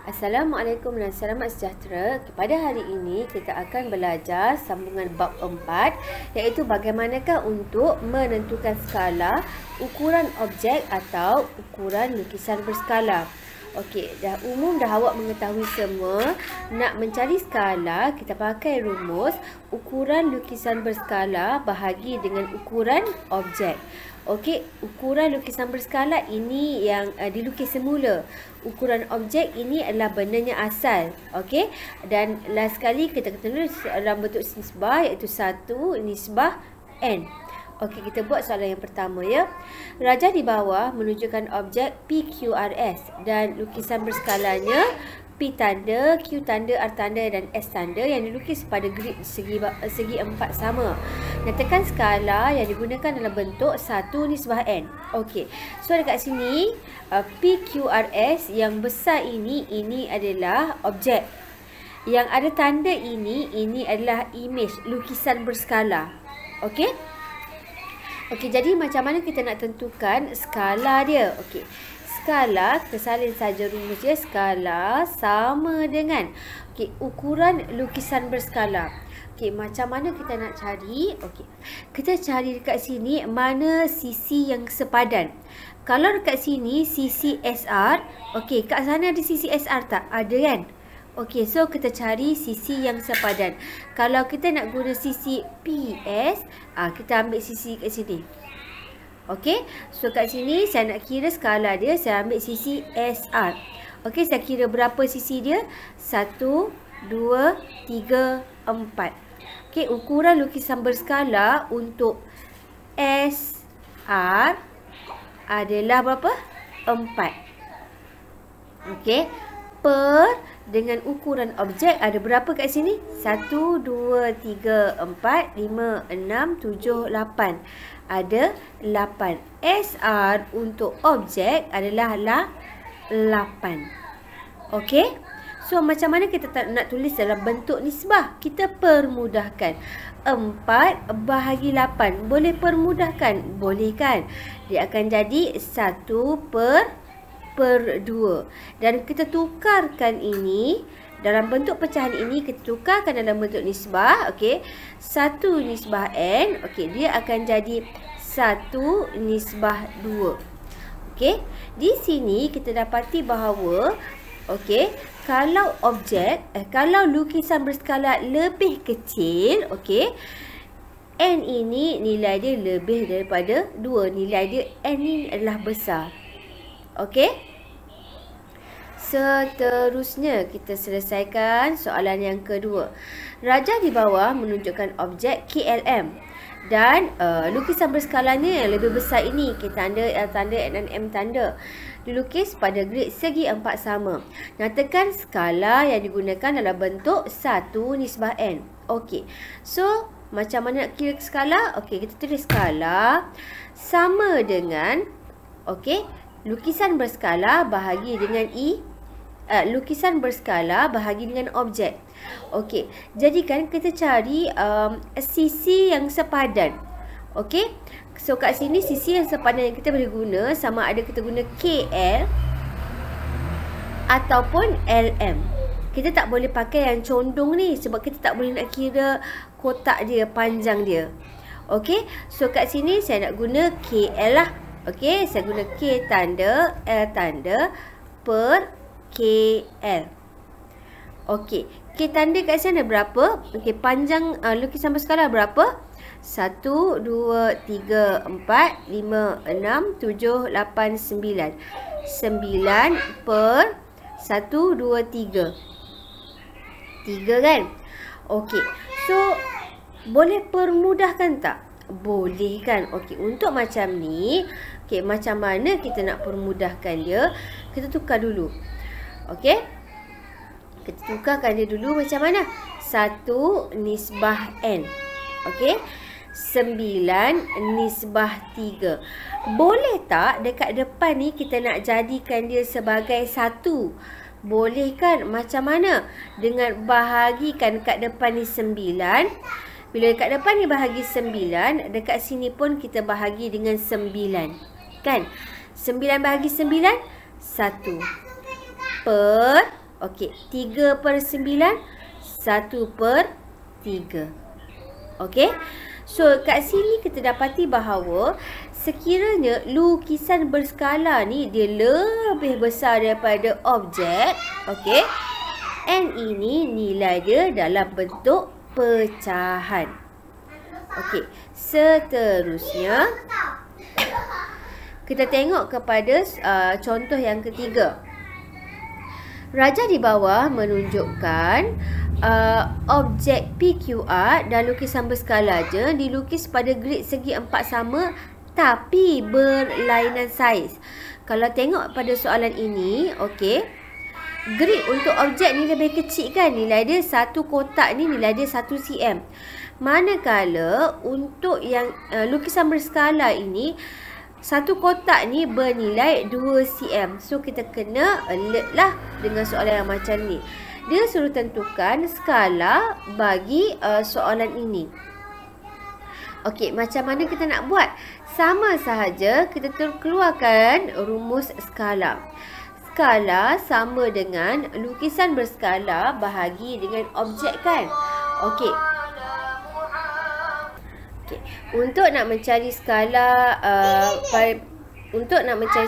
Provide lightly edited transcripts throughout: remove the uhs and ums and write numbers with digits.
Assalamualaikum dan selamat sejahtera. Pada hari ini kita akan belajar sambungan bab 4, iaitu bagaimanakah untuk menentukan skala, ukuran objek atau ukuran lukisan berskala. Okey, dah awak mengetahui semua. Nak mencari skala, kita pakai rumus ukuran lukisan berskala bahagi dengan ukuran objek. Okey, ukuran lukisan berskala ini yang dilukis semula. Ukuran objek ini adalah benarnya asal. Okey, dan last sekali kita tulis dalam bentuk nisbah, iaitu 1 nisbah n. Okey, kita buat soalan yang pertama ya. Rajah di bawah menunjukkan objek PQRS dan lukisan berskalanya P tanda, Q tanda, R tanda dan S tanda yang dilukis pada grid segi 4 sama. Nyatakan skala yang digunakan dalam bentuk 1 nisbah n. Okey. So dekat sini PQRS yang besar ini adalah objek. Yang ada tanda ini adalah image, lukisan berskala. Okey. Okey, jadi macam mana kita nak tentukan skala dia? Okey. Skala, kita salin saja rumus dia. Skala sama dengan ukuran lukisan berskala. Okey, macam mana kita nak cari? Okey, kita cari dekat sini mana sisi yang sepadan. Kalau dekat sini sisi SR, okey, kat sana ada sisi SR tak? Ada kan? Okey, so kita cari sisi yang sepadan. Kalau kita nak guna sisi PS, kita ambil sisi kat sini. Okey, so kat sini saya nak kira skala dia, saya ambil sisi SR. Okey, saya kira berapa sisi dia? 1, 2, 3, 4. Okey, ukuran lukisan berskala untuk SR adalah berapa? 4. Okey, per dengan ukuran objek ada berapa kat sini? 1, 2, 3, 4, 5, 6, 7, 8. Ada 8. SR untuk objek adalah 8. Okey? So, macam mana kita nak tulis dalam bentuk nisbah? Kita permudahkan. 4 bahagi 8. Boleh permudahkan? Boleh kan? Dia akan jadi 1 per 2. Dan kita tukarkan ini dalam bentuk pecahan ini, kita tukarkan dalam bentuk nisbah. Okey, 1 nisbah n. Okey, dia akan jadi 1 nisbah 2. Okey, di sini kita dapati bahawa okey, kalau objek kalau lukisan berskala lebih kecil, okey, n ini nilai dia lebih daripada 2. Nilai dia n ini adalah besar. Okey. Seterusnya kita selesaikan soalan yang kedua. Rajah di bawah menunjukkan objek KLM dan lukisan berskalanya yang lebih besar ini, K tanda, L tanda dan M tanda, dilukis pada grid segi 4 sama. Nyatakan skala yang digunakan dalam bentuk 1 nisbah n. Okey. So, macam mana nak kira skala? Okey, kita tulis skala sama dengan lukisan berskala bahagi dengan lukisan berskala bahagi dengan objek. Okey, jadikan kita cari sisi yang sepadan. Okey, so kat sini sisi yang sepadan yang kita boleh guna sama ada kita guna KL ataupun LM. Kita tak boleh pakai yang condong ni sebab kita tak boleh nak kira kotak dia, panjang dia. Okey, so kat sini saya nak guna KL lah. Okey, saya guna K tanda, L tanda per KL. Okey, K tanda kat sana berapa? Okey, panjang lukisan berskala berapa? 1, 2, 3, 4, 5, 6, 7, 8, 9. 9 per 1, 2, 3. 3 kan? Okey, so boleh permudahkan tak? Boleh kan? Okey, untuk macam ni, okey, macam mana kita nak permudahkan dia? Kita tukar dulu. Okey, kita tukarkan dia dulu macam mana? 1 nisbah n. Okey, 9 nisbah 3. Boleh tak dekat depan ni kita nak jadikan dia sebagai 1? Boleh kan? Macam mana? Dengan bahagikan kat depan ni 9. Bila dekat depan ni bahagi 9, dekat sini pun kita bahagi dengan 9. Kan? 9 bahagi 9, 1. Per Okey, 3/9, 1/3. Okey. So, kat sini kita dapati bahawa sekiranya lukisan berskala ni dia lebih besar daripada objek, okey, N ini nilai dia dalam bentuk pecahan. Okey, seterusnya kita tengok kepada contoh yang ketiga. Raja di bawah menunjukkan objek PQR dan lukisan berskala je dilukis pada grid segi 4 sama tapi berlainan saiz. Kalau tengok pada soalan ini, okey, grid untuk objek ni lebih kecil kan, nilai dia satu kotak ni nilai dia 1 cm. Manakala untuk yang lukisan berskala ini, satu kotak ni bernilai 2 cm. So kita kena alert lah dengan soalan yang macam ni. Dia suruh tentukan skala bagi soalan ini. Okey, macam mana kita nak buat? Sama sahaja kita keluarkan rumus skala. Skala sama dengan lukisan berskala bahagi dengan objek kan? Okey. Okay. Untuk nak mencari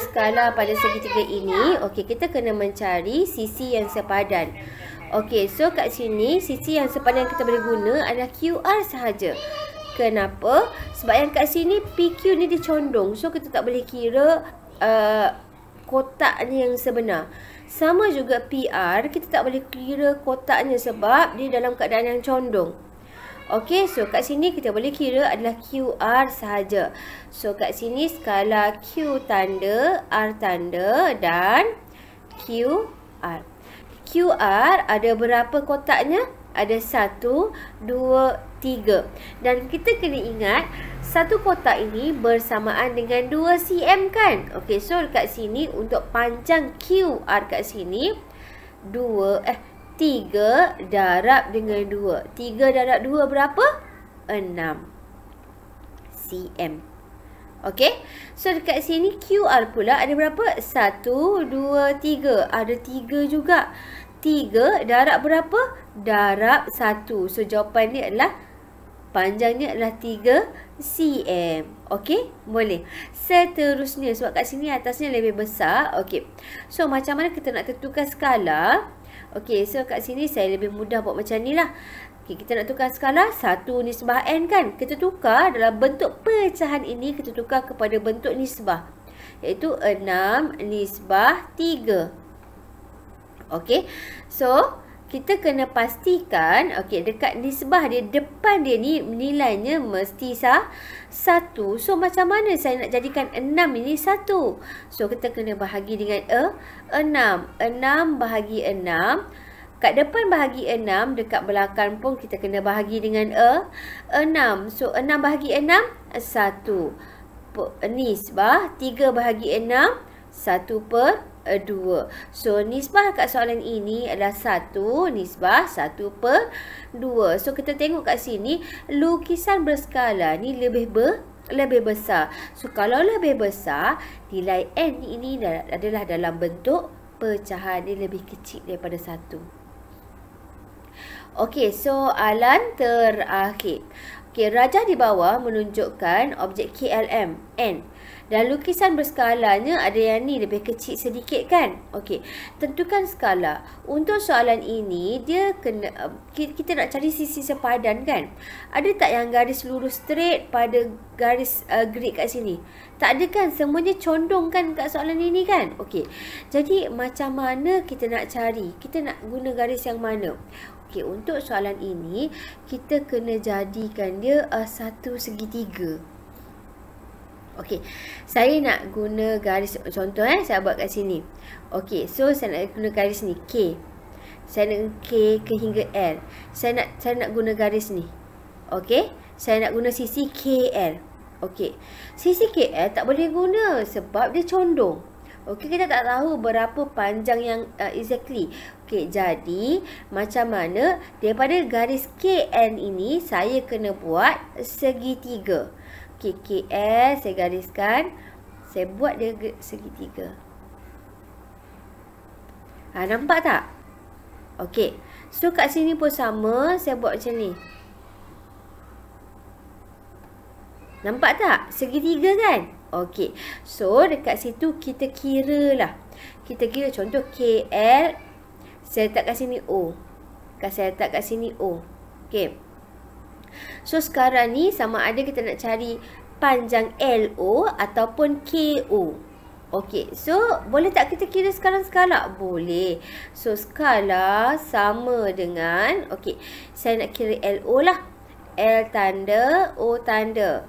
skala pada segitiga ini, okey, kita kena mencari sisi yang sepadan. Okey, so kat sini sisi yang sepadan yang kita boleh guna adalah QR sahaja. Kenapa? Sebab yang kat sini PQ ni dia condong. So kita tak boleh kira kotaknya yang sebenar. Sama juga PR, kita tak boleh kira kotaknya sebab dia dalam keadaan yang condong. Okey, so kat sini kita boleh kira adalah QR sahaja. So kat sini skala Q tanda, R tanda dan QR. QR ada berapa kotaknya? Ada 1, 2, 3. Dan kita kena ingat satu kotak ini bersamaan dengan 2 cm kan? Okey, so kat sini untuk panjang QR kat sini 3 darab dengan 2. 3 darab 2 berapa? 6 cm. Okey. So dekat sini QR pula ada berapa? 1, 2, 3. Ada 3 juga. 3 darab berapa? Darab 1. So jawapan ni adalah panjangnya adalah 3 cm. Okey, boleh. Seterusnya sebab kat sini atasnya lebih besar. Okey. So macam mana kita nak tentukan skala? Okey, so kat sini saya lebih mudah buat macam ni lah. Okey, kita nak tukar skala 1 nisbah N kan. Kita tukar dalam bentuk pecahan ini, kita tukar kepada bentuk nisbah. Iaitu 6 nisbah 3. Okey, so kita kena pastikan, okey, dekat nisbah dia, depan dia ni nilainya mesti 1. So macam mana saya nak jadikan 6 ini 1? So kita kena bahagi dengan 6. 6 bahagi 6. Kat depan bahagi 6, dekat belakang pun kita kena bahagi dengan 6. So 6 bahagi 6, 1. Nisbah 3 bahagi 6, 1/2. So nisbah kat soalan ini adalah 1 nisbah 1/2. So kita tengok kat sini lukisan berskala ni lebih besar. So kalau lebih besar, nilai N ini adalah dalam bentuk pecahan, dia lebih kecil daripada 1. Okey, soalan terakhir. Okey, raja di bawah menunjukkan objek KLM N. Dan lukisan berskalanya ada yang ni lebih kecil sedikit kan? Okey, tentukan skala. Untuk soalan ini dia kena kita nak cari sisi sepadan kan? Ada tak yang garis lurus straight pada garis grid kat sini? Tak ada kan? Semuanya condong kan kat soalan ini kan? Okey. Jadi macam mana kita nak cari? Kita nak guna garis yang mana? Okey, untuk soalan ini kita kena jadikan dia satu segitiga. Okey, saya nak guna garis, contoh saya buat kat sini. Okey, so saya nak guna garis ni K. Saya nak K ke hingga L. Saya nak guna garis ni. Okey, saya nak guna sisi KL. Okey, sisi KL tak boleh guna sebab dia condong. Okey, kita tak tahu berapa panjang yang exactly. Okey, jadi macam mana daripada garis KN ini saya kena buat segitiga. Okey, KL saya gariskan. Saya buat dia segitiga. Nampak tak? Okey. So kat sini pun sama, saya buat macam ni. Nampak tak? Segitiga kan? Okey. So dekat situ kita kira lah. Kita kira contoh KL. Saya letak kat sini O. Saya letak kat sini O. Okey. So sekarang ni sama ada kita nak cari panjang LO ataupun KO. Okey, so boleh tak kita kira sekarang skala? Boleh. So skala sama dengan, okey, saya nak kira LO lah. L tanda, O tanda.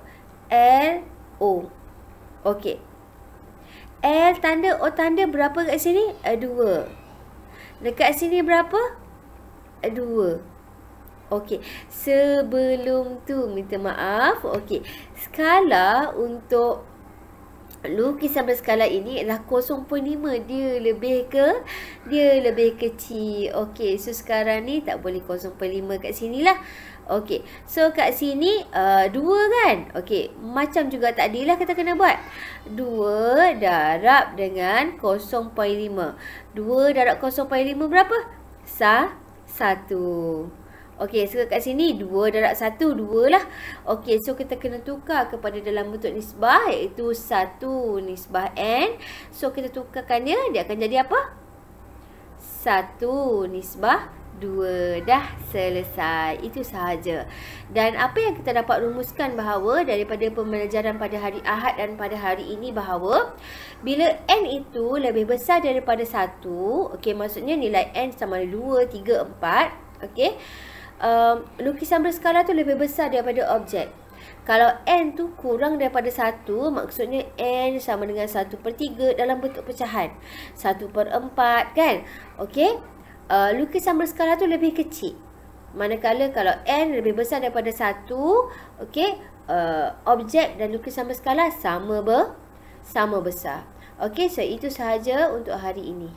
LO. Okey. L tanda, O tanda berapa kat sini? 2. Dekat sini berapa? 2. Okey, sebelum tu minta maaf. Okey, skala untuk lukisan berskala ini adalah 0.5. Dia lebih kecil. Okey, so sekarang ni tak boleh 0.5 kat sini lah. Okey, so kat sini 2 kan? Okey, macam juga tadi lah kita kena buat. 2 darab dengan 0.5. 2 darab 0.5 berapa? 1. Okey, so kat sini 2 darab 1, 2 lah. Okey, so kita kena tukar kepada dalam bentuk nisbah, iaitu 1 nisbah N. So kita tukarkannya, dia akan jadi apa? 1 nisbah 2. Dah selesai. Itu sahaja. Dan apa yang kita dapat rumuskan bahawa daripada pembelajaran pada hari Ahad dan pada hari ini bahawa bila N itu lebih besar daripada 1, okey, maksudnya nilai N sama ada 2, 3, 4, okey, lukisan berskala tu lebih besar daripada objek. Kalau N tu kurang daripada 1, maksudnya N sama dengan 1/3 dalam bentuk pecahan. 1/4 kan? Okey. Lukisan berskala tu lebih kecil. Manakala kalau N lebih besar daripada 1, okey, objek dan lukisan berskala sama besar. Okey, so itu sahaja untuk hari ini.